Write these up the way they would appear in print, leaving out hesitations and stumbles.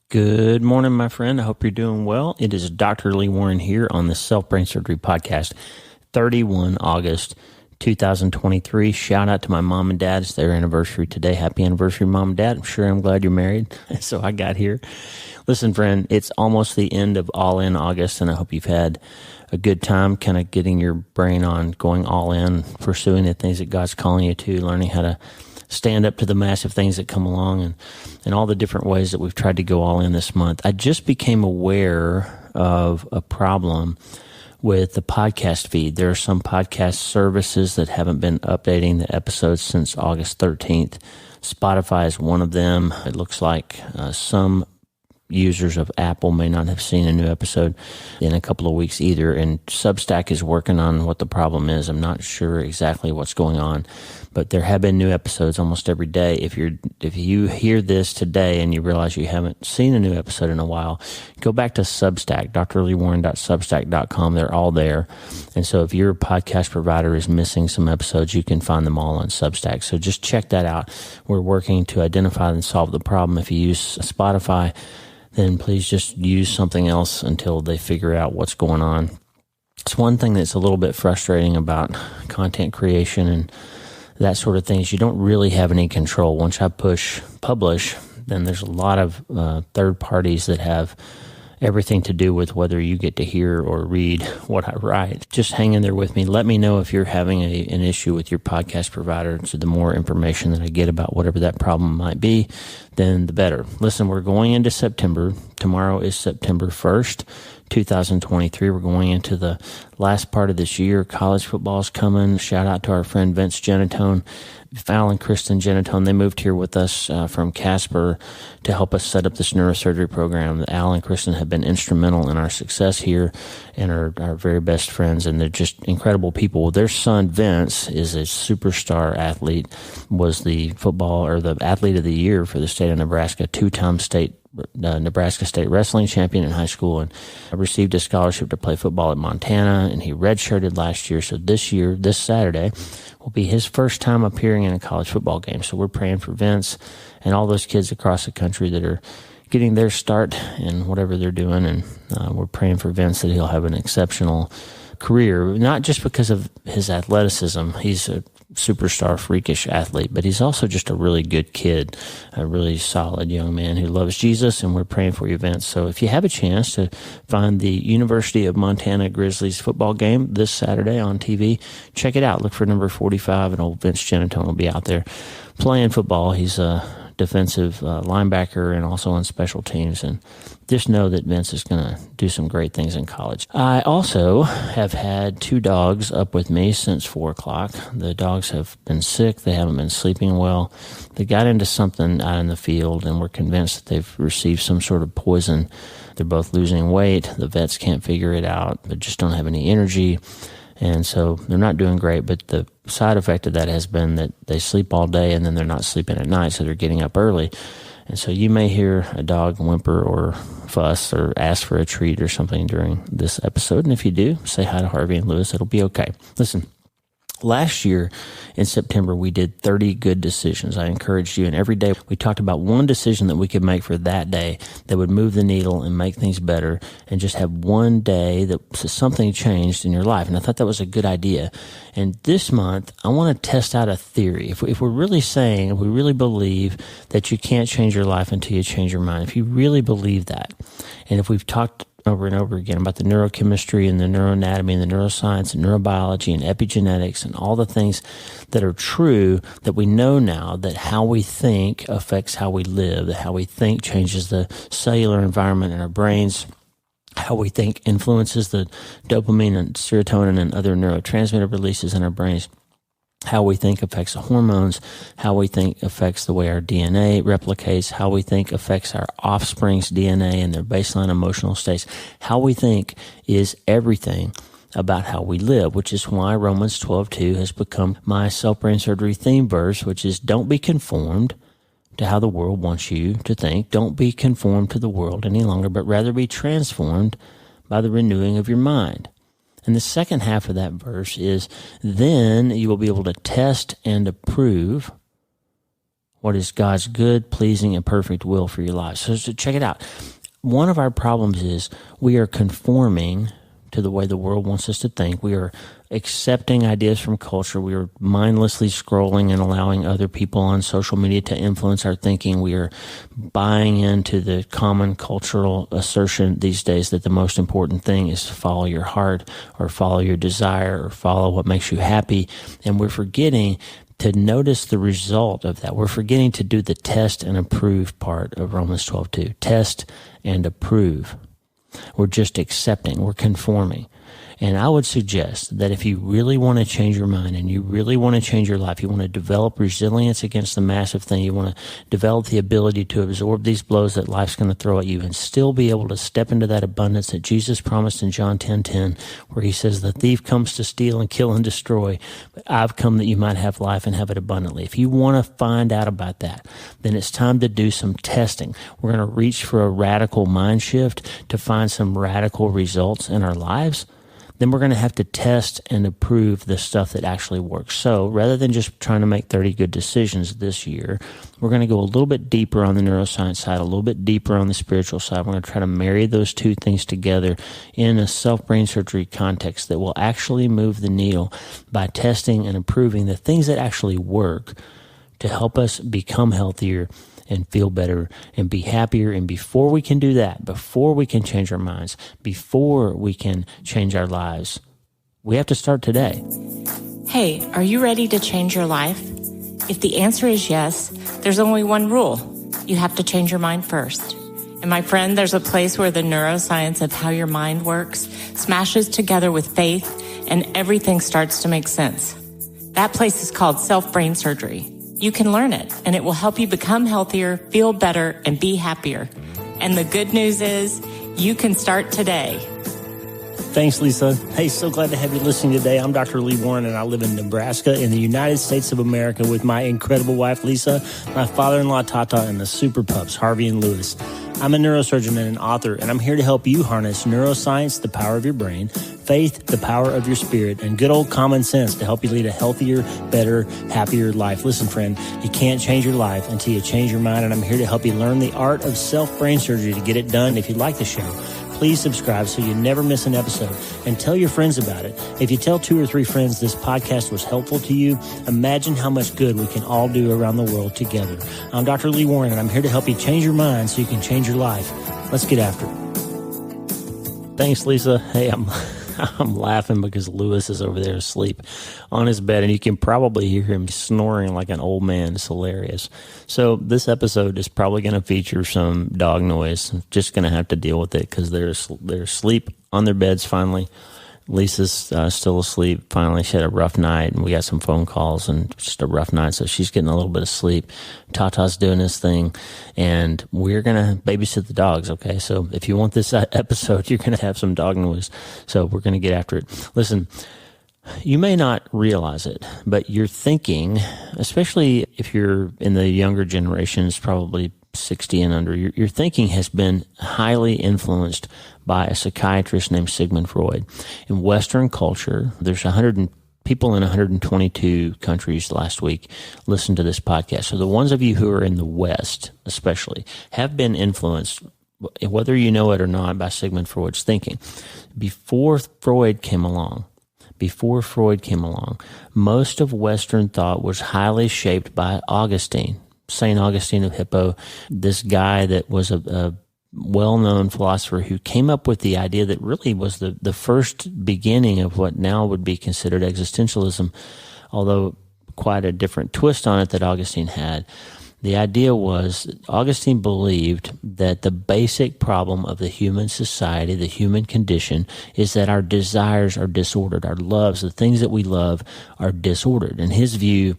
Good morning, my friend. I hope you're doing well. It is Dr. Lee Warren here on the Self Brain Surgery Podcast, 31 August 2023. Shout out to my mom and dad. It's their anniversary today. Happy anniversary, mom and dad. I'm glad you're married. So I got here. Listen, friend, it's almost the end of All In August, and I hope you've had a good time kind of getting your brain on going all in, pursuing the things that God's calling you to, learning how to stand up to the massive things that come along and all the different ways that we've tried to go all in this month. I just became aware of a problem with the podcast feed. There are some podcast services that haven't been updating the episodes since August 13th. Spotify is one of them. It looks like some users of Apple may not have seen a new episode in a couple of weeks either, and Substack is working on what the problem is. I'm not sure exactly what's going on, but there have been new episodes almost every day. If you hear this today and you realize you haven't seen a new episode in a while, go back to Substack, drleewarren.substack.com. They're all there. And so if your podcast provider is missing some episodes, you can find them all on Substack. So just check that out. We're working to identify and solve the problem. If you use Spotify, then please just use something else until they figure out what's going on. It's one thing that's a little bit frustrating about content creation and that sort of thing is you don't really have any control. Once I push publish, then there's a lot of third parties that have everything to do with whether you get to hear or read what I write. Just hang in there with me. Let me know if you're having an issue with your podcast provider. So the more information that I get about whatever that problem might be, then the better. Listen, we're going into September. Tomorrow is September 1st, 2023. We're going into the last part of this year. College football is coming. Shout out to our friend Vince Genatone, Val and Kristen Genatone. They moved here with us from Casper to help us set up this neurosurgery program. Al and Kristen have been instrumental in our success here and are our very best friends, and they're just incredible people. Their son, Vince, is a superstar athlete, was the football or the athlete of the year for the state of Nebraska, two-time Nebraska State wrestling champion in high school, and received a scholarship to play football at Montana, and he redshirted last year. So this year, this Saturday, will be his first time appearing in a college football game. So we're praying for Vince and all those kids across the country that are getting their start in whatever they're doing, and we're praying for Vince that he'll have an exceptional career, not just because of his athleticism. He's a superstar, freakish athlete, but he's also just a really good kid, a really solid young man who loves Jesus, and we're praying for you, Vince. So if you have a chance to find the University of Montana Grizzlies football game this Saturday on TV, check it out. Look for number 45, and old Vince Genatone will be out there playing football. He's a defensive linebacker and also on special teams, and just know that Vince is going to do some great things in college. I also have had two dogs up with me since 4 o'clock. The dogs have been sick. They haven't been sleeping well. They got into something out in the field, and we're convinced that they've received some sort of poison. They're both losing weight. The vets can't figure it out, but just don't have any energy. And so they're not doing great, but the side effect of that has been that they sleep all day and then they're not sleeping at night, so they're getting up early. And so you may hear a dog whimper or fuss or ask for a treat or something during this episode. And if you do, say hi to Harvey and Lewis. It'll be okay. Listen, last year in September, we did 30 good decisions. I encouraged you, and every day we talked about one decision that we could make for that day that would move the needle and make things better, and just have one day that something changed in your life. And I thought that was a good idea. And this month, I want to test out a theory. If we're really saying, if we really believe that you can't change your life until you change your mind, if you really believe that, and if we've talked over and over again about the neurochemistry and the neuroanatomy and the neuroscience and neurobiology and epigenetics and all the things that are true, that we know now that how we think affects how we live, that how we think changes the cellular environment in our brains, how we think influences the dopamine and serotonin and other neurotransmitter releases in our brains. How we think affects the hormones, how we think affects the way our DNA replicates, how we think affects our offspring's DNA and their baseline emotional states. How we think is everything about how we live, which is why Romans 12:2 has become my self-brain surgery theme verse, which is don't be conformed to how the world wants you to think. Don't be conformed to the world any longer, but rather be transformed by the renewing of your mind. And the second half of that verse is, then you will be able to test and approve what is God's good, pleasing, and perfect will for your lives. So check it out. One of our problems is we are conforming to the way the world wants us to think. We are accepting ideas from culture. We are mindlessly scrolling and allowing other people on social media to influence our thinking. We are buying into the common cultural assertion these days that the most important thing is to follow your heart or follow your desire or follow what makes you happy. And we're forgetting to notice the result of that. We're forgetting to do the test and approve part of Romans 12:2. Test and approve. We're just accepting. We're conforming. And I would suggest that if you really want to change your mind and you really want to change your life, you want to develop resilience against the massive thing, you want to develop the ability to absorb these blows that life's going to throw at you and still be able to step into that abundance that Jesus promised in John 10:10, where he says, the thief comes to steal and kill and destroy, but I've come that you might have life and have it abundantly. If you want to find out about that, then it's time to do some testing. We're going to reach for a radical mind shift to find some radical results in our lives. Then we're going to have to test and approve the stuff that actually works. So rather than just trying to make 30 good decisions this year, we're going to go a little bit deeper on the neuroscience side, a little bit deeper on the spiritual side. We're going to try to marry those two things together in a self-brain surgery context that will actually move the needle by testing and approving the things that actually work to help us become healthier and feel better and be happier. And before we can do that, before we can change our minds, before we can change our lives, we have to start today. Hey, are you ready to change your life? If the answer is yes, there's only one rule. You have to change your mind first. And my friend, there's a place where the neuroscience of how your mind works smashes together with faith and everything starts to make sense. That place is called self-brain surgery. You can learn it, and it will help you become healthier, feel better, and be happier. And the good news is, you can start today. Thanks, Lisa. Hey, so glad to have you listening today. I'm Dr. Lee Warren, and I live in Nebraska in the United States of America with my incredible wife, Lisa, my father-in-law, Tata, and the super pups, Harvey and Lewis. I'm a neurosurgeon and an author, and I'm here to help you harness neuroscience, the power of your brain, faith, the power of your spirit, and good old common sense to help you lead a healthier, better, happier life. Listen, friend, you can't change your life until you change your mind, and I'm here to help you learn the art of self-brain surgery to get it done. If you like the show, please subscribe so you never miss an episode, and tell your friends about it. If you tell 2 or 3 friends this podcast was helpful to you, imagine how much good we can all do around the world together. I'm Dr. Lee Warren, and I'm here to help you change your mind so you can change your life. Let's get after it. Thanks, Lisa. Hey, I'm laughing because Lewis is over there asleep on his bed, and you can probably hear him snoring like an old man. It's hilarious. So this episode is probably going to feature some dog noise. I'm just going to have to deal with it because they're asleep on their beds finally. Lisa's still asleep. Finally, she had a rough night, and we got some phone calls, and just a rough night, so she's getting a little bit of sleep. Tata's doing his thing, and we're going to babysit the dogs, okay? So if you want this episode, you're going to have some dog noise, so we're going to get after it. Listen, you may not realize it, but your thinking, especially if you're in the younger generations, probably 60 and under, your thinking has been highly influenced by a psychiatrist named Sigmund Freud. In Western culture, there's people in 122 countries last week listened to this podcast. So the ones of you who are in the West, especially, have been influenced, whether you know it or not, by Sigmund Freud's thinking. Before Freud came along, most of Western thought was highly shaped by Augustine. St. Augustine of Hippo, this guy that was a well-known philosopher who came up with the idea that really was the first beginning of what now would be considered existentialism, although quite a different twist on it that Augustine had. The idea was Augustine believed that the basic problem of the human society, the human condition, is that our desires are disordered. Our loves, the things that we love, are disordered. In his view,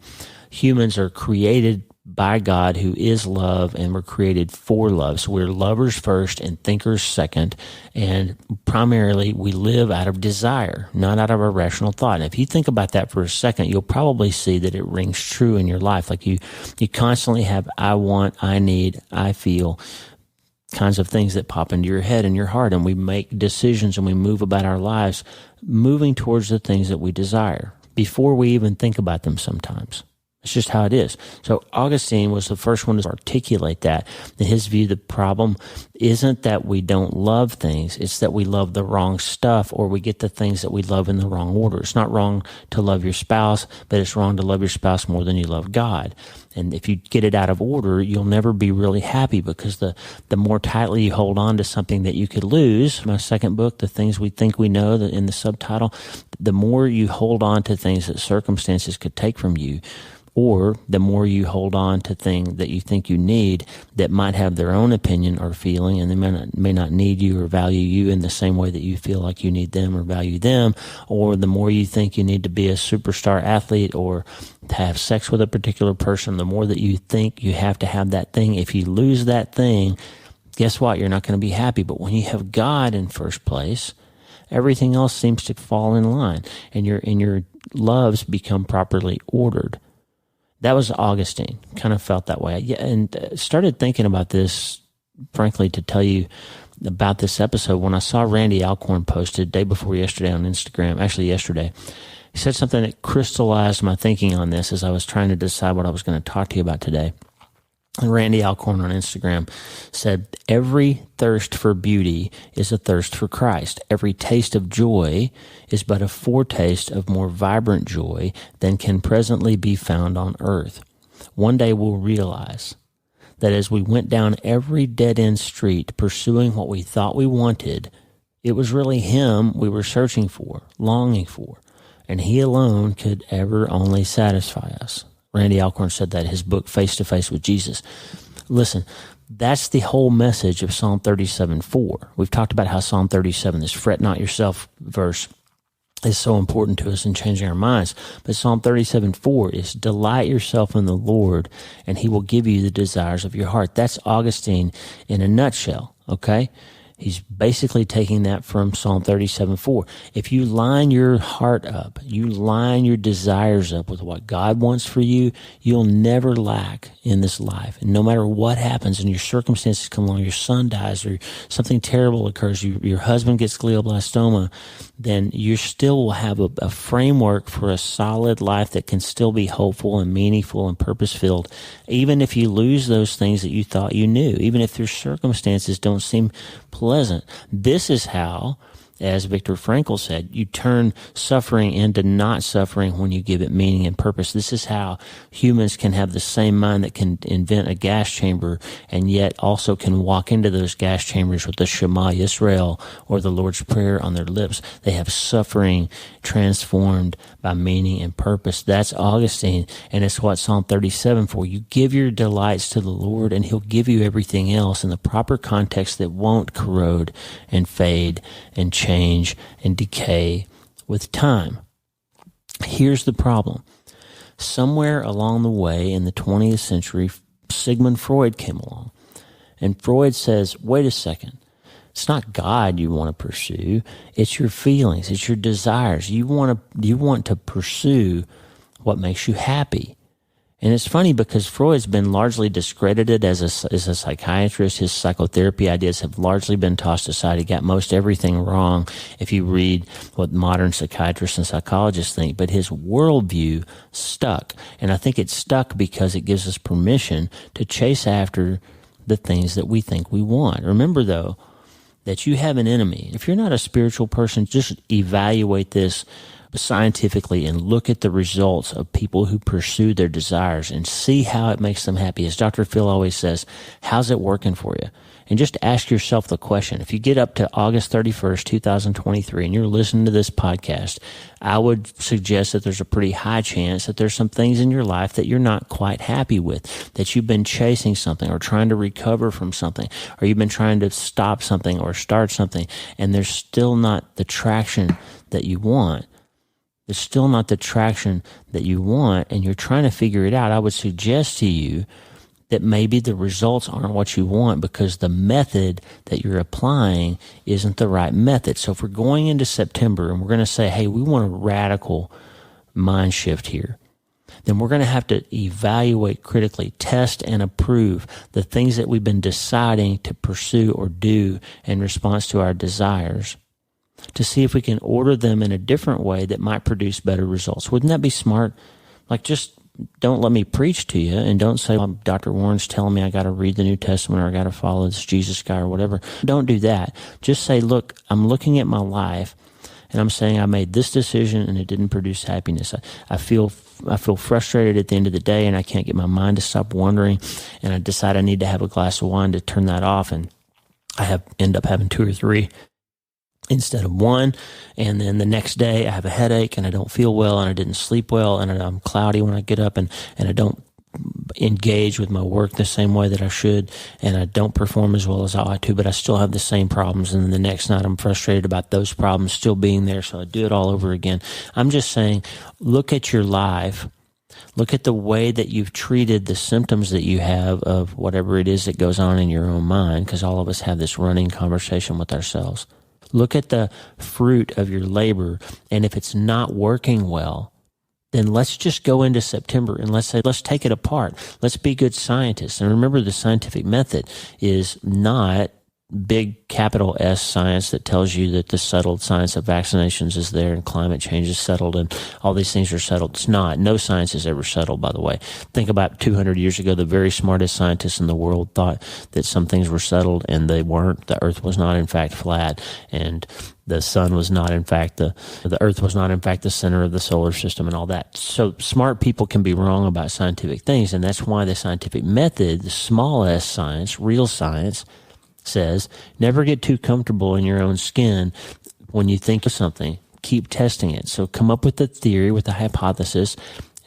humans are created by God, who is love, and we're created for love. So we're lovers first and thinkers second, and primarily we live out of desire, not out of a rational thought. And if you think about that for a second, you'll probably see that it rings true in your life. Like you constantly have I want, I need, I feel kinds of things that pop into your head and your heart, and we make decisions and we move about our lives moving towards the things that we desire before we even think about them sometimes. It's just how it is. So Augustine was the first one to articulate that. In his view, the problem isn't that we don't love things. It's that we love the wrong stuff, or we get the things that we love in the wrong order. It's not wrong to love your spouse, but it's wrong to love your spouse more than you love God. And if you get it out of order, you'll never be really happy, because the more tightly you hold on to something that you could lose, my second book, The Things We Think We Know, in the subtitle, the more you hold on to things that circumstances could take from you, or the more you hold on to things that you think you need that might have their own opinion or feeling, and they may not need you or value you in the same way that you feel like you need them or value them, or the more you think you need to be a superstar athlete or to have sex with a particular person, the more that you think you have to have that thing. If you lose that thing, guess what? You're not going to be happy. But when you have God in first place, everything else seems to fall in line, and your loves become properly ordered. That was Augustine. Kind of felt that way. Yeah, and started thinking about this, frankly, to tell you about this episode when I saw Randy Alcorn posted day before yesterday on Instagram, actually yesterday. He said something that crystallized my thinking on this as I was trying to decide what I was going to talk to you about today. And Randy Alcorn on Instagram said, every thirst for beauty is a thirst for Christ. Every taste of joy is but a foretaste of more vibrant joy than can presently be found on earth. One day we'll realize that as we went down every dead-end street pursuing what we thought we wanted, it was really Him we were searching for, longing for, and He alone could ever only satisfy us. Randy Alcorn said that in his book, Face to Face with Jesus. Listen, that's the whole message of Psalm 37:4. We've talked about how Psalm 37, this fret not yourself verse, is so important to us in changing our minds. But Psalm 37:4 is delight yourself in the Lord, and He will give you the desires of your heart. That's Augustine in a nutshell, okay? He's basically taking that from Psalm 37:4. If you line your heart up, you line your desires up with what God wants for you, you'll never lack in this life. And no matter what happens and your circumstances come along, your son dies or something terrible occurs, your husband gets glioblastoma, then you still will have a framework for a solid life that can still be hopeful and meaningful and purpose-filled, even if you lose those things that you thought you knew, even if your circumstances don't seem pleasant. This is how, as Viktor Frankl said, you turn suffering into not suffering when you give it meaning and purpose. This is how humans can have the same mind that can invent a gas chamber and yet also can walk into those gas chambers with the Shema Yisrael or the Lord's Prayer on their lips. They have suffering transformed by meaning and purpose. That's Augustine, and it's what Psalm 37 for. You give your delights to the Lord, and He'll give you everything else in the proper context that won't corrode and fade and change and decay with time. Here's the problem. Somewhere along the way in the 20th century, Sigmund Freud came along. And Freud says, wait a second. It's not God you want to pursue. It's your feelings. It's your desires. You want to pursue what makes you happy. And it's funny because Freud's been largely discredited as a psychiatrist. His psychotherapy ideas have largely been tossed aside. He got most everything wrong if you read what modern psychiatrists and psychologists think. But his worldview stuck. And I think it stuck because it gives us permission to chase after the things that we think we want. Remember, though, that you have an enemy. If you're not a spiritual person, just evaluate this scientifically and look at the results of people who pursue their desires and see how it makes them happy. As Dr. Phil always says, how's it working for you? And just ask yourself the question. If you get up to August 31st, 2023, and you're listening to this podcast, I would suggest that there's a pretty high chance that there's some things in your life that you're not quite happy with, that you've been chasing something or trying to recover from something, or you've been trying to stop something or start something, and there's still not the traction that you want. There's still not the traction that you want, and you're trying to figure it out. I would suggest to you that maybe the results aren't what you want because the method that you're applying isn't the right method. So if we're going into September and we're going to say, hey, we want a radical mind shift here, then we're going to have to evaluate critically, test and approve the things that we've been deciding to pursue or do in response to our desires, to see if we can order them in a different way that might produce better results. Wouldn't that be smart? Like, just don't let me preach to you, and don't say, well, Dr. Warren's telling me I got to read the New Testament or I got to follow this Jesus guy or whatever. Don't do that. Just say, look, I'm looking at my life and I'm saying I made this decision and it didn't produce happiness. I feel frustrated at the end of the day, and I can't get my mind to stop wondering, and I decide I need to have a glass of wine to turn that off, and I end up having 2 or 3 instead of 1, and then the next day I have a headache and I don't feel well and I didn't sleep well and I'm cloudy when I get up and I don't engage with my work the same way that I should, and I don't perform as well as I ought to, but I still have the same problems, and then the next night I'm frustrated about those problems still being there, so I do it all over again. I'm just saying, look at your life. Look at the way that you've treated the symptoms that you have of whatever it is that goes on in your own mind, because all of us have this running conversation with ourselves. Look at the fruit of your labor, and if it's not working well, then let's just go into September and let's take it apart. Let's be good scientists. And remember, the scientific method is not big capital S science that tells you that the settled science of vaccinations is there and climate change is settled and all these things are settled. It's not. No science is ever settled, by the way. Think about 200 years ago, the very smartest scientists in the world thought that some things were settled and they weren't. The earth was not in fact flat, and the sun was not in fact the earth was not in fact the center of the solar system and all that. So smart people can be wrong about scientific things, and that's why the scientific method, the small s science, real science, says never get too comfortable in your own skin when you think of something. Keep testing it. So come up with a theory, with a hypothesis,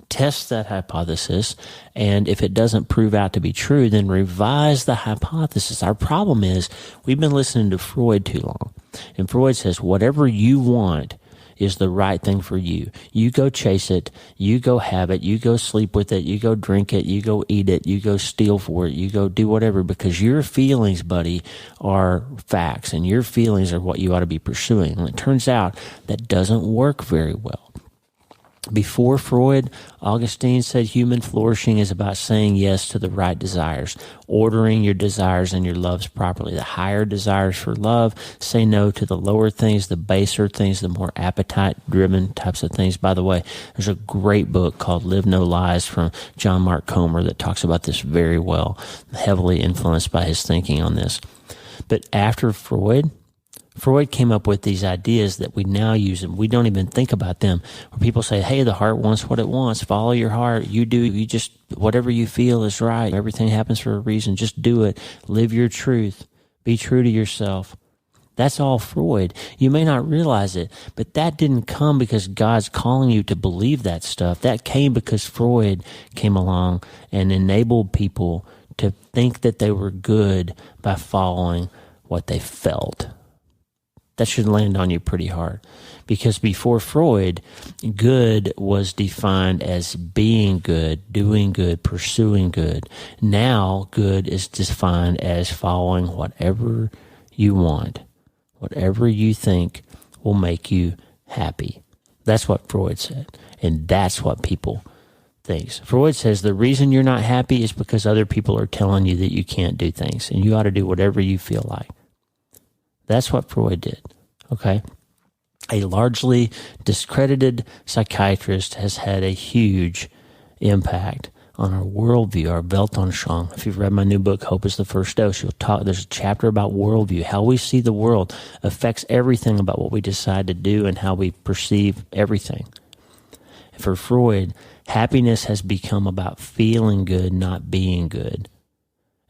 test that hypothesis, and if it doesn't prove out to be true, then revise the hypothesis. Our problem is we've been listening to Freud too long, and Freud says whatever you want is the right thing for you. You go chase it, you go have it, you go sleep with it, you go drink it, you go eat it, you go steal for it, you go do whatever, because your feelings, buddy, are facts, and your feelings are what you ought to be pursuing. And it turns out that doesn't work very well. Before Freud, Augustine said human flourishing is about saying yes to the right desires, ordering your desires and your loves properly. The higher desires for love, say no to the lower things, the baser things, the more appetite-driven types of things. By the way, there's a great book called Live No Lies from John Mark Comer that talks about this very well, heavily influenced by his thinking on this. But after Freud came up with these ideas that we now use, and we don't even think about them, where people say, hey, the heart wants what it wants. Follow your heart. You just, whatever you feel is right. Everything happens for a reason. Just do it. Live your truth. Be true to yourself. That's all Freud. You may not realize it, but that didn't come because God's calling you to believe that stuff. That came because Freud came along and enabled people to think that they were good by following what they felt. That should land on you pretty hard, because before Freud, good was defined as being good, doing good, pursuing good. Now, good is defined as following whatever you want, whatever you think will make you happy. That's what Freud said, and that's what people think. Freud says the reason you're not happy is because other people are telling you that you can't do things, and you ought to do whatever you feel like. That's what Freud did, okay? A largely discredited psychiatrist has had a huge impact on our worldview, our Weltanschauung. If you've read my new book, Hope is the First Dose, there's a chapter about worldview. How we see the world affects everything about what we decide to do and how we perceive everything. For Freud, happiness has become about feeling good, not being good.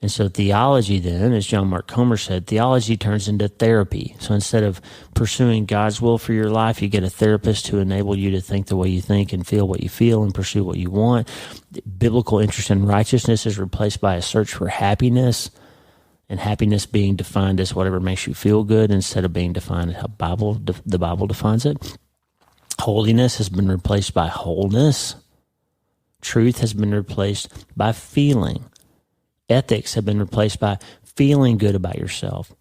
And so theology then, as John Mark Comer said, theology turns into therapy. So instead of pursuing God's will for your life, you get a therapist to enable you to think the way you think and feel what you feel and pursue what you want. Biblical interest in righteousness is replaced by a search for happiness, and happiness being defined as whatever makes you feel good instead of being defined as how the Bible defines it. Holiness has been replaced by wholeness. Truth has been replaced by feeling. Ethics have been replaced by feeling good about yourself.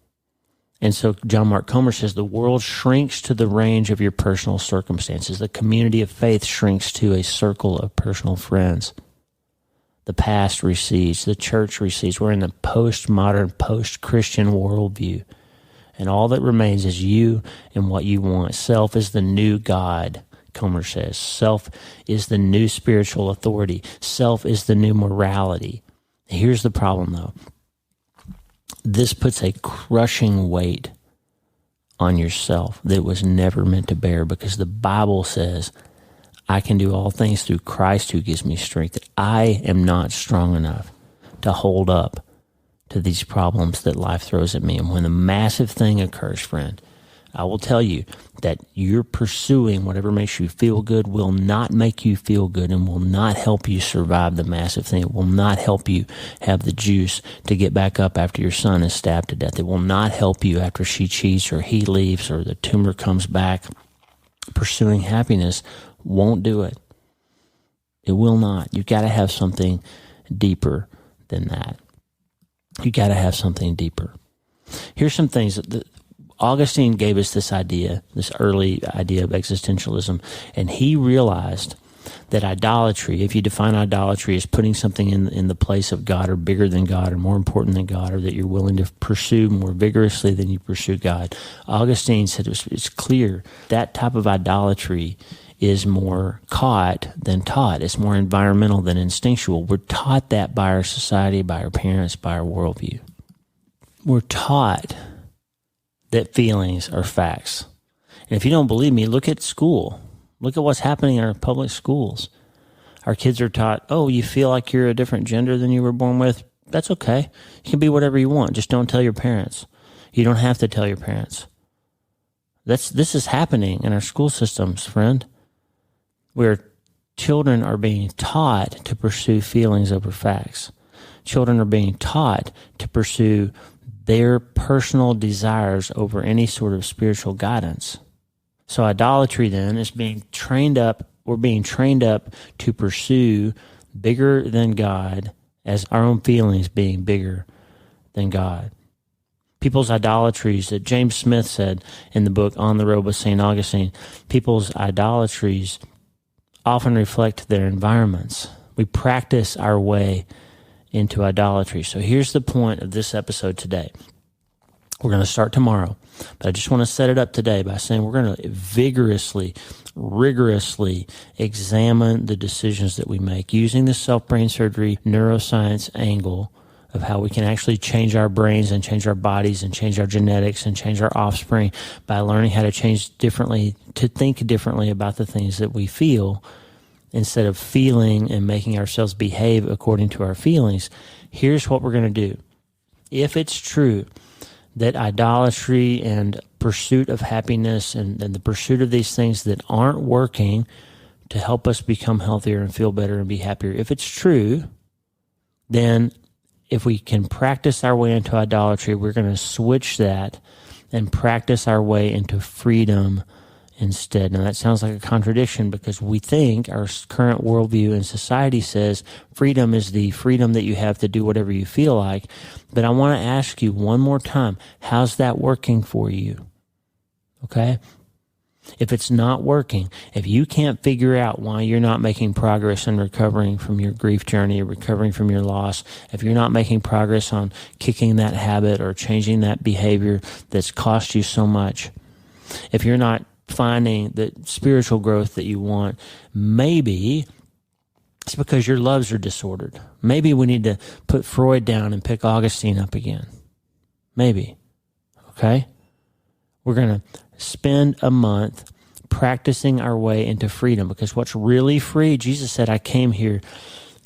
And so John Mark Comer says the world shrinks to the range of your personal circumstances. The community of faith shrinks to a circle of personal friends. The past recedes. The church recedes. We're in the postmodern, post-Christian worldview. And all that remains is you and what you want. Self is the new God. Comer says. Self is the new spiritual authority. Self is the new morality. Here's the problem, though. This puts a crushing weight on yourself that was never meant to bear, because the Bible says, I can do all things through Christ who gives me strength. That I am not strong enough to hold up to these problems that life throws at me. And when a massive thing occurs, friend, I will tell you that you're pursuing whatever makes you feel good will not make you feel good and will not help you survive the massive thing. It will not help you have the juice to get back up after your son is stabbed to death. It will not help you after she cheats or he leaves or the tumor comes back. Pursuing happiness won't do it. It will not. You got to have something deeper than that. You got to have something deeper. Here's some things that Augustine gave us this idea, this early idea of existentialism, and he realized that idolatry, if you define idolatry as putting something in the place of God or bigger than God or more important than God, or that you're willing to pursue more vigorously than you pursue God, Augustine said it's clear that type of idolatry is more caught than taught. It's more environmental than instinctual. We're taught that by our society, by our parents, by our worldview. We're taught that feelings are facts. And if you don't believe me, look at school. Look at what's happening in our public schools. Our kids are taught, oh, you feel like you're a different gender than you were born with? That's okay. You can be whatever you want. Just don't tell your parents. You don't have to tell your parents. This is happening in our school systems, friend, where children are being taught to pursue feelings over facts. Children are being taught to pursue their personal desires over any sort of spiritual guidance. So idolatry then is being trained up. We're being trained up to pursue bigger than God as our own feelings being bigger than God. People's idolatries, that James Smith said in the book On the Road with St. Augustine, people's idolatries often reflect their environments. We practice our way into idolatry. So here's the point of this episode today. We're going to start tomorrow, but I just want to set it up today by saying we're going to vigorously, rigorously examine the decisions that we make using the self-brain surgery neuroscience angle of how we can actually change our brains and change our bodies and change our genetics and change our offspring by learning how to change differently, to think differently about the things that we feel instead of feeling and making ourselves behave according to our feelings. Here's what we're going to do. If it's true that idolatry and pursuit of happiness and the pursuit of these things that aren't working to help us become healthier and feel better and be happier, if it's true, then if we can practice our way into idolatry, we're going to switch that and practice our way into freedom instead. Now, that sounds like a contradiction because we think our current worldview and society says freedom is the freedom that you have to do whatever you feel like. But I want to ask you one more time, how's that working for you? Okay? If it's not working, if you can't figure out why you're not making progress in recovering from your grief journey or recovering from your loss, if you're not making progress on kicking that habit or changing that behavior that's cost you so much, if you're not finding the spiritual growth that you want, maybe it's because your loves are disordered. Maybe we need to put Freud down and pick Augustine up again. Maybe. Okay? We're going to spend a month practicing our way into freedom, because what's really free, Jesus said, I came here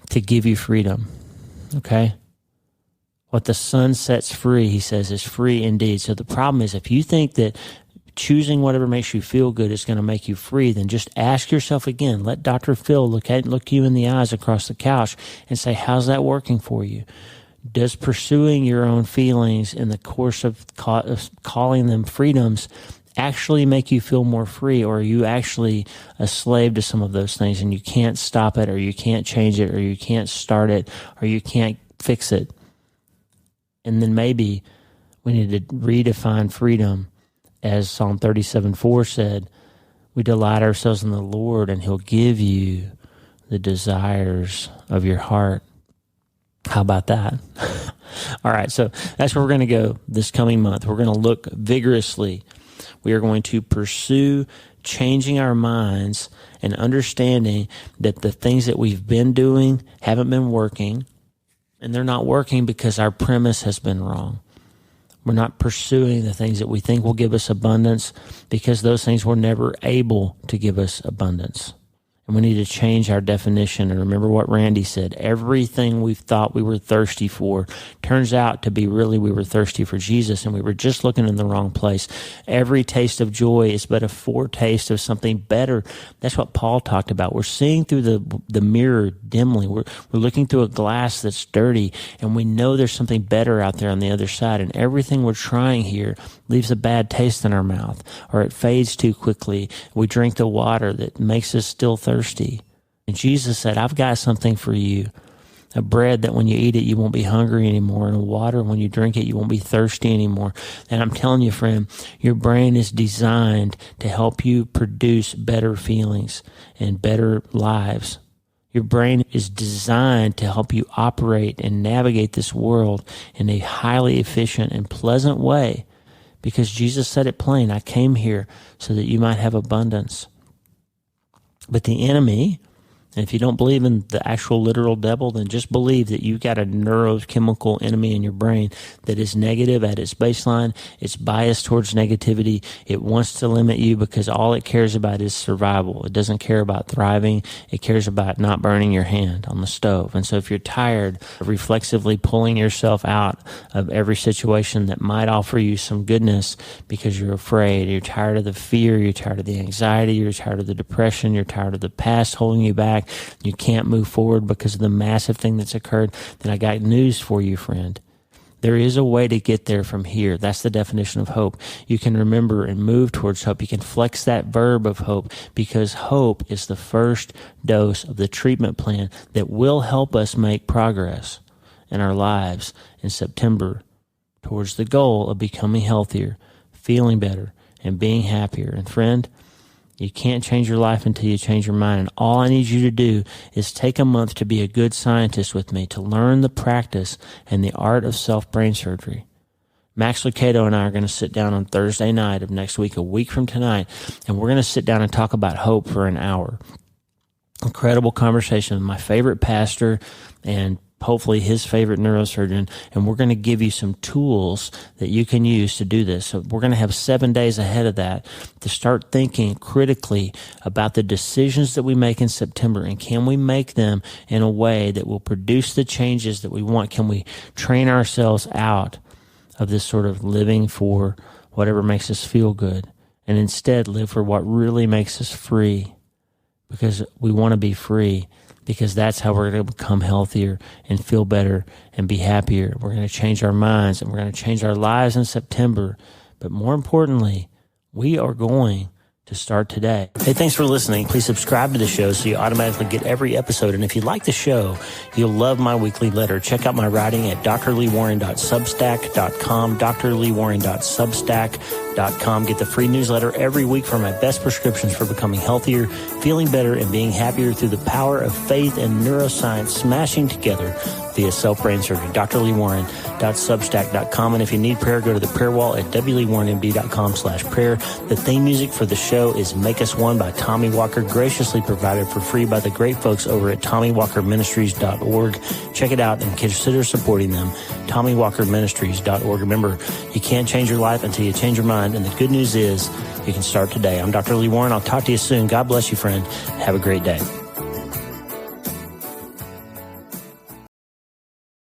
to give you freedom. Okay? What the Son sets free, he says, is free indeed. So the problem is, if you think that choosing whatever makes you feel good is going to make you free, then just ask yourself again. Let Dr. Phil look you in the eyes across the couch and say, how's that working for you? Does pursuing your own feelings in the course of calling them freedoms actually make you feel more free, or are you actually a slave to some of those things and you can't stop it, or you can't change it, or you can't start it, or you can't fix it? And then maybe we need to redefine freedom. As Psalm 37:4 said, we delight ourselves in the Lord and he'll give you the desires of your heart. How about that? All right, so that's where we're going to go this coming month. We're going to look vigorously. We are going to pursue changing our minds and understanding that the things that we've been doing haven't been working, and they're not working because our premise has been wrong. We're not pursuing the things that we think will give us abundance because those things were never able to give us abundance. And we need to change our definition. And remember what Randy said, everything we thought we were thirsty for turns out to be really we were thirsty for Jesus, and we were just looking in the wrong place. Every taste of joy is but a foretaste of something better. That's what Paul talked about. We're seeing through the mirror dimly. We're looking through a glass that's dirty, and we know there's something better out there on the other side. And everything we're trying here leaves a bad taste in our mouth, or it fades too quickly. We drink the water that makes us still thirsty. And Jesus said, I've got something for you. A bread that when you eat it, you won't be hungry anymore. And a water, when you drink it, you won't be thirsty anymore. And I'm telling you, friend, your brain is designed to help you produce better feelings and better lives. Your brain is designed to help you operate and navigate this world in a highly efficient and pleasant way, because Jesus said it plain, I came here so that you might have abundance. But the enemy, and if you don't believe in the actual literal devil, then just believe that you've got a neurochemical enemy in your brain that is negative at its baseline. It's biased towards negativity. It wants to limit you because all it cares about is survival. It doesn't care about thriving. It cares about not burning your hand on the stove. And so if you're tired of reflexively pulling yourself out of every situation that might offer you some goodness because you're afraid, you're tired of the fear, you're tired of the anxiety, you're tired of the depression, you're tired of the past holding you back, you can't move forward because of the massive thing that's occurred, then I got news for you, friend. There is a way to get there from here. That's the definition of hope. You can remember and move towards hope. You can flex that verb of hope, because hope is the first dose of the treatment plan that will help us make progress in our lives in September towards the goal of becoming healthier, feeling better, and being happier. And friend, you can't change your life until you change your mind. And all I need you to do is take a month to be a good scientist with me, to learn the practice and the art of self-brain surgery. Max Lucado and I are going to sit down on Thursday night of next week, a week from tonight, and we're going to sit down and talk about hope for an hour. Incredible conversation with my favorite pastor and hopefully his favorite neurosurgeon, and we're going to give you some tools that you can use to do this. So we're going to have 7 days ahead of that to start thinking critically about the decisions that we make in September, and can we make them in a way that will produce the changes that we want? Can we train ourselves out of this sort of living for whatever makes us feel good, and instead live for what really makes us free? Because we want to be free, because that's how we're going to become healthier and feel better and be happier. We're going to change our minds, and we're going to change our lives in September. But more importantly, we are going to start today. Hey, thanks for listening. Please subscribe to the show so you automatically get every episode. And if you like the show, you'll love my weekly letter. Check out my writing at drleewarren.substack.com, drleewarren.substack.com. Get the free newsletter every week for my best prescriptions for becoming healthier, feeling better, and being happier through the power of faith and neuroscience smashing together via self-brain surgery. drleewarren.substack.com. And if you need prayer, go to the prayer wall at wleewarrenmd.com/prayer. The theme music for the show is Make Us One by Tommy Walker, graciously provided for free by the great folks over at TommyWalkerMinistries.org. Check it out and consider supporting them. TommyWalkerMinistries.org. Remember, you can't change your life until you change your mind. And the good news is you can start today. I'm Dr. Lee Warren. I'll talk to you soon. God bless you, friend. Have a great day.